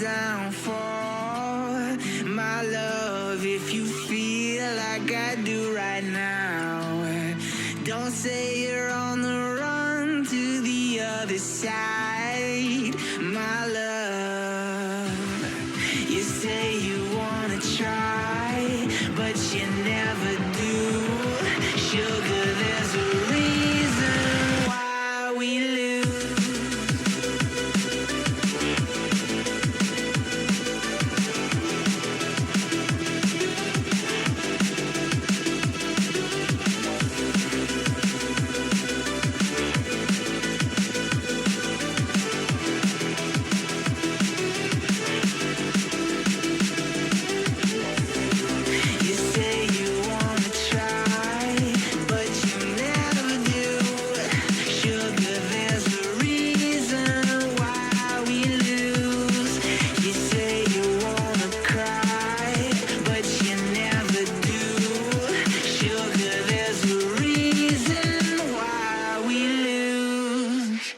downfall. My love, if you feel like I do right now, don't say you're on the run to the other side. My love, you say you wanna try, but you never do. Sugar, there's a reason why we lose. You say you wanna try, but you never do. Sugar, there's a reason why we lose. You say you wanna cry, but you never do. Sugar, there's a reason why we lose.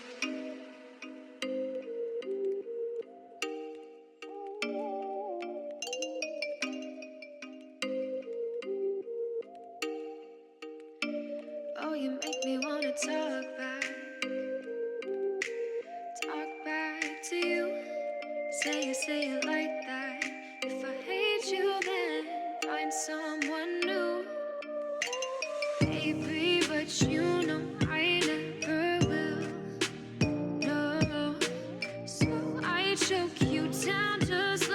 Oh, you make me wanna talk back to you. Say it like that. If I hate you, then find someone new. Baby, but you know I never will. No, so I choke you down just